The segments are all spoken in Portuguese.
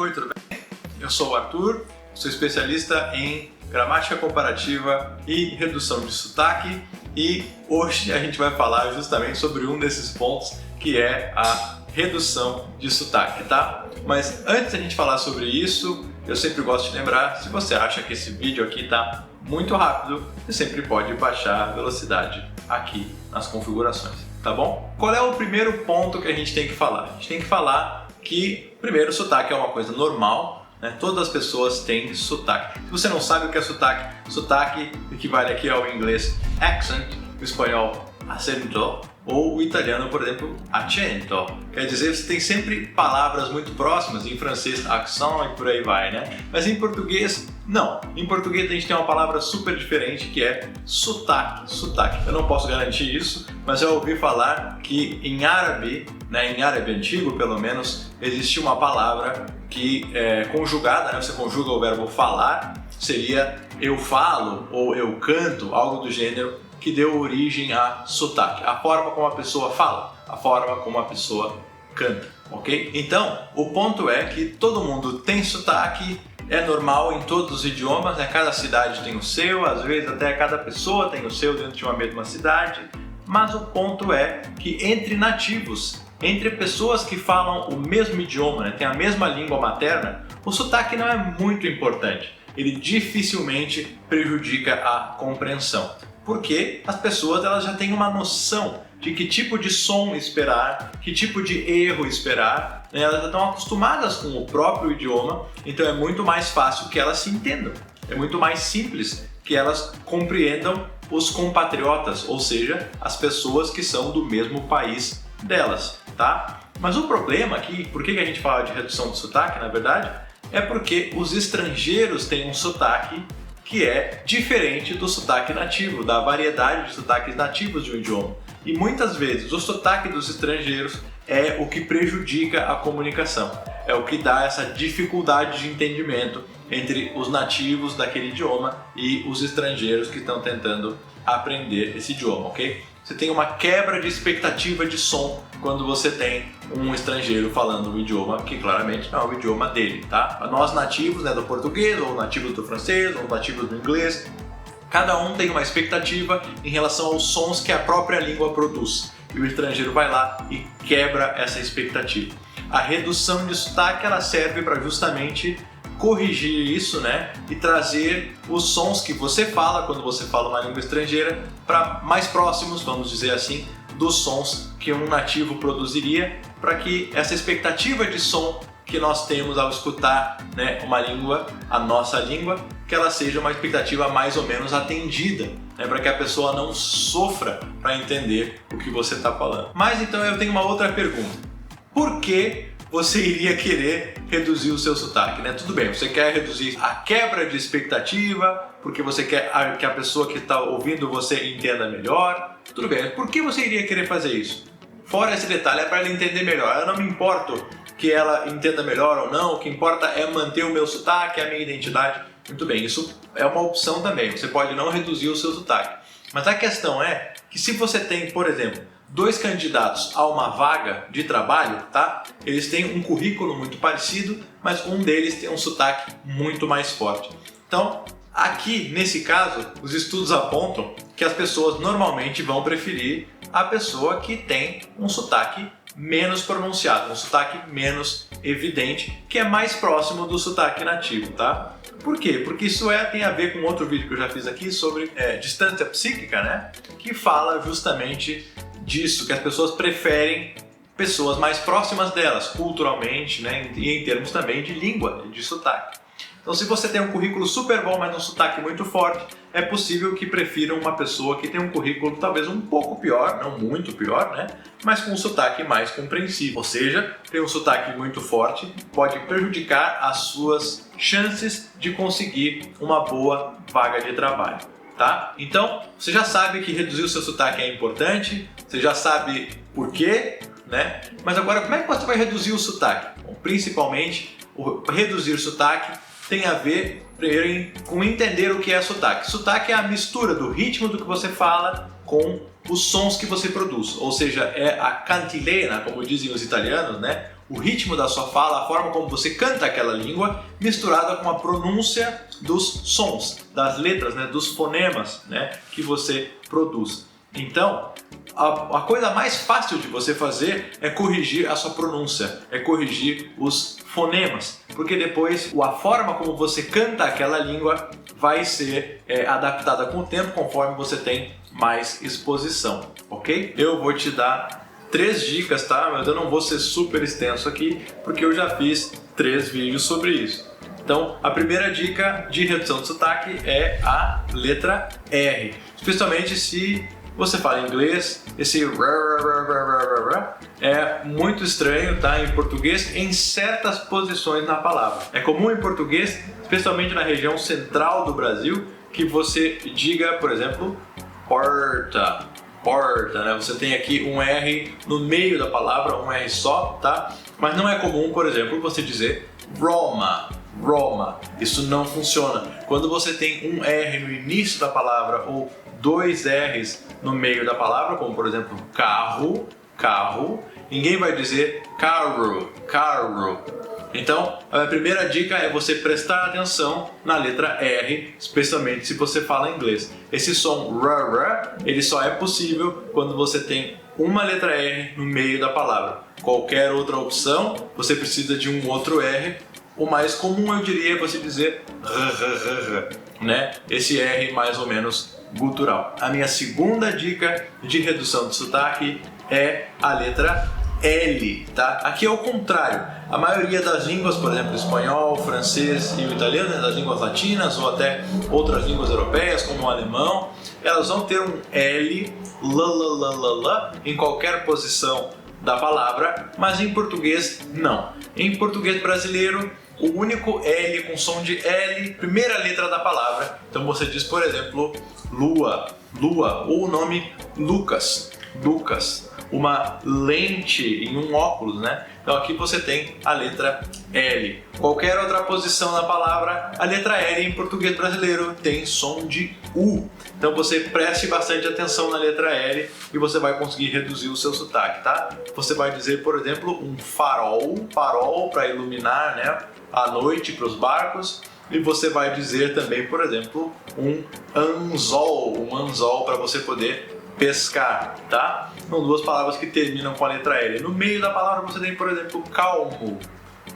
Oi, tudo bem? Eu sou o Arthur, sou especialista em gramática comparativa e redução de sotaque e hoje a gente vai falar justamente sobre um desses pontos que é a redução de sotaque, tá? Mas antes da gente falar sobre isso, eu sempre gosto de lembrar, se você acha que esse vídeo aqui tá muito rápido, você sempre pode baixar a velocidade aqui nas configurações, tá bom? Qual é o primeiro ponto que a gente tem que falar? A gente tem que falar que, primeiro, o sotaque é uma coisa normal, né? Todas as pessoas têm sotaque. Se você não sabe o que é sotaque, sotaque equivale aqui ao inglês accent, o espanhol acento, ou o italiano, por exemplo, accento. Quer dizer, você tem sempre palavras muito próximas, em francês accent e por aí vai, né? Mas em português, não. Em português a gente tem uma palavra super diferente que é sotaque. Sotaque. Eu não posso garantir isso, mas eu ouvi falar que em árabe, né, em árabe antigo pelo menos, existia uma palavra que é conjugada, né? Você conjuga o verbo falar, seria eu falo ou eu canto, algo do gênero, que deu origem a sotaque, a forma como a pessoa fala, a forma como a pessoa canta, ok? Então, o ponto é que todo mundo tem sotaque, é normal em todos os idiomas, né? Cada cidade tem o seu, às vezes até cada pessoa tem o seu dentro de uma mesma cidade, mas o ponto é que entre nativos, entre pessoas que falam o mesmo idioma, né? Tem a mesma língua materna, o sotaque não é muito importante, ele dificilmente prejudica a compreensão. Porque as pessoas elas já têm uma noção de que tipo de som esperar, que tipo de erro esperar, né? Elas já estão acostumadas com o próprio idioma, então é muito mais fácil que elas se entendam, é muito mais simples que elas compreendam os compatriotas, ou seja, as pessoas que são do mesmo país delas, tá? Mas o problema aqui, por que a gente fala de redução de sotaque, na verdade, é porque os estrangeiros têm um sotaque que é diferente do sotaque nativo, da variedade de sotaques nativos de um idioma. E muitas vezes o sotaque dos estrangeiros é o que prejudica a comunicação, é o que dá essa dificuldade de entendimento entre os nativos daquele idioma e os estrangeiros que estão tentando aprender esse idioma, ok? Você tem uma quebra de expectativa de som quando você tem um estrangeiro falando um idioma que claramente não é o idioma dele, tá? Nós nativos, né, do português, ou nativos do francês, ou nativos do inglês, cada um tem uma expectativa em relação aos sons que a própria língua produz. E o estrangeiro vai lá e quebra essa expectativa. A redução de sotaque ela serve para justamente corrigir isso, né, e trazer os sons que você fala quando você fala uma língua estrangeira para mais próximos, vamos dizer assim, dos sons que um nativo produziria, para que essa expectativa de som que nós temos ao escutar, né, uma língua, a nossa língua, que ela seja uma expectativa mais ou menos atendida, né, para que a pessoa não sofra para entender o que você está falando. Mas então eu tenho uma outra pergunta. Por que você iria querer reduzir o seu sotaque, né? Tudo bem, você quer reduzir a quebra de expectativa, porque você quer que a pessoa que está ouvindo você entenda melhor. Tudo bem, mas por que você iria querer fazer isso? Fora esse detalhe, é para ela entender melhor. Eu não me importo que ela entenda melhor ou não, o que importa é manter o meu sotaque, a minha identidade. Muito bem, isso é uma opção também, você pode não reduzir o seu sotaque. Mas a questão é que se você tem, por exemplo, dois candidatos a uma vaga de trabalho, tá? Eles têm um currículo muito parecido, mas um deles tem um sotaque muito mais forte. Então, aqui, nesse caso, os estudos apontam que as pessoas normalmente vão preferir a pessoa que tem um sotaque menos pronunciado, um sotaque menos evidente, que é mais próximo do sotaque nativo, tá? Por quê? Porque isso tem a ver com outro vídeo que eu já fiz aqui sobre distância psíquica, né? Que fala justamente disso, que as pessoas preferem pessoas mais próximas delas, culturalmente, né, e em termos também de língua, de sotaque. Então, se você tem um currículo super bom, mas um sotaque muito forte, é possível que prefiram uma pessoa que tem um currículo talvez um pouco pior, não muito pior, né, mas com um sotaque mais compreensível. Ou seja, ter um sotaque muito forte pode prejudicar as suas chances de conseguir uma boa vaga de trabalho. Tá? Então, você já sabe que reduzir o seu sotaque é importante, você já sabe por quê, né? Mas agora, como é que você vai reduzir o sotaque? Bom, principalmente, reduzir o sotaque tem a ver primeiro com entender o que é sotaque. Sotaque é a mistura do ritmo do que você fala com os sons que você produz, ou seja, é a cantilena, como dizem os italianos, né? o ritmo da sua fala, a forma como você canta aquela língua, misturada com a pronúncia dos sons, das letras, né, dos fonemas, né, que você produz. Então, a coisa mais fácil de você fazer é corrigir a sua pronúncia, é corrigir os fonemas, porque depois a forma como você canta aquela língua vai ser adaptada com o tempo, conforme você tem mais exposição, ok? Eu vou te dar 3 dicas, tá? Mas eu não vou ser super extenso aqui, porque eu já fiz 3 vídeos sobre isso. Então, a primeira dica de redução de sotaque é a letra R, especialmente se você fala inglês, esse é muito estranho, tá, em português, em certas posições na palavra. É comum em português, especialmente na região central do Brasil, que você diga, por exemplo, porta, porta, né? Você tem aqui um R no meio da palavra, um R só, tá? Mas não é comum, por exemplo, você dizer Roma, Roma. Isso não funciona. Quando você tem um R no início da palavra ou 2 R's no meio da palavra, como por exemplo carro, carro, ninguém vai dizer carro, carro. Então, a primeira dica é você prestar atenção na letra R, especialmente se você fala inglês. Esse som r, ele só é possível quando você tem uma letra R no meio da palavra. Qualquer outra opção, você precisa de um outro R. O mais comum, eu diria, é você dizer né? Esse R mais ou menos gutural. A minha segunda dica de redução de sotaque é a letra L, tá? Aqui é o contrário. A maioria das línguas, por exemplo, espanhol, francês e o italiano, né, das línguas latinas ou até outras línguas europeias, como o alemão, elas vão ter um L, em qualquer posição da palavra, mas em português não. Em português brasileiro, o único L com som de L, primeira letra da palavra. Então você diz, por exemplo, lua, lua, ou o nome Lucas, Lucas, uma lente em um óculos, né? Então aqui você tem a letra L. Qualquer outra posição na palavra, a letra L em português brasileiro tem som de U. Então você preste bastante atenção na letra L e você vai conseguir reduzir o seu sotaque, tá? Você vai dizer, por exemplo, um farol, farol para iluminar, né, à noite para os barcos. E você vai dizer também, por exemplo, um anzol para você poder pescar, tá? São 2 palavras que terminam com a letra L. No meio da palavra você tem, por exemplo, calmo,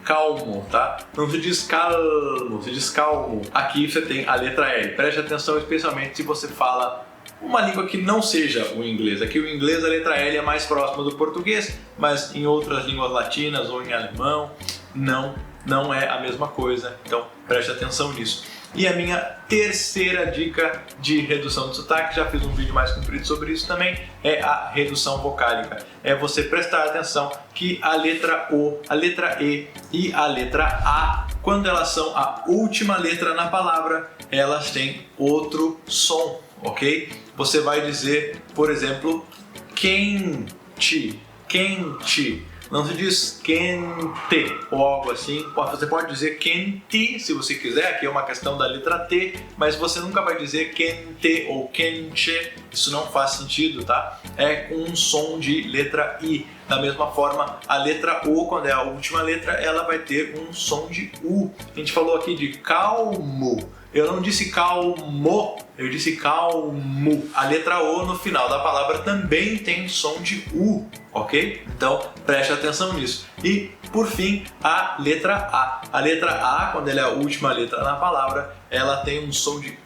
calmo, tá? Não se diz calmo, se diz calmo. Aqui você tem a letra L. Preste atenção, especialmente se você fala uma língua que não seja o inglês. Aqui o inglês, a letra L é mais próxima do português, mas em outras línguas latinas ou em alemão, não é a mesma coisa. Então preste atenção nisso. E a minha terceira dica de redução de sotaque, já fiz um vídeo mais comprido sobre isso também, é a redução vocálica. É você prestar atenção que a letra O, a letra E e a letra A, quando elas são a última letra na palavra, elas têm outro som, ok? Você vai dizer, por exemplo, quente, quente. Não se diz quente ou algo assim. Você pode dizer quente se você quiser, aqui é uma questão da letra T, mas você nunca vai dizer quente ou quente, isso não faz sentido, tá? É com um som de letra I. Da mesma forma, a letra O, quando é a última letra, ela vai ter um som de U. A gente falou aqui de calmo. Eu não disse calmo, eu disse calmo. A letra O no final da palavra também tem som de U, ok? Então preste atenção nisso. E por fim, a letra A. A letra A, quando ela é a última letra na palavra, ela tem um som de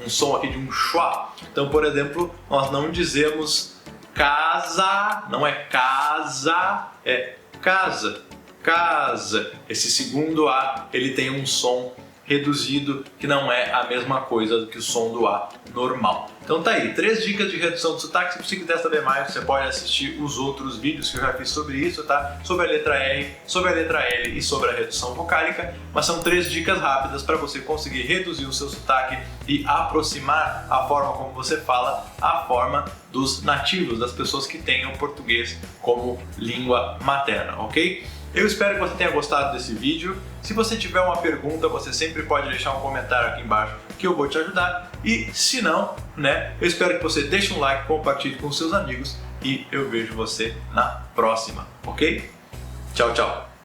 um som aqui de um schwa. Então, por exemplo, nós não dizemos casa, não é casa, é casa, casa. Esse segundo A, ele tem um som reduzido, que não é a mesma coisa do que o som do A normal. Então tá aí, 3 dicas de redução de sotaque. Se você quiser saber mais, você pode assistir os outros vídeos que eu já fiz sobre isso, tá? Sobre a letra R, sobre a letra L e sobre a redução vocálica. Mas são 3 dicas rápidas para você conseguir reduzir o seu sotaque e aproximar a forma como você fala à forma dos nativos, das pessoas que tenham português como língua materna, ok? Eu espero que você tenha gostado desse vídeo. Se você tiver uma pergunta, você sempre pode deixar um comentário aqui embaixo que eu vou te ajudar. E se não, né, eu espero que você deixe um like, compartilhe com seus amigos e eu vejo você na próxima, ok? Tchau, tchau!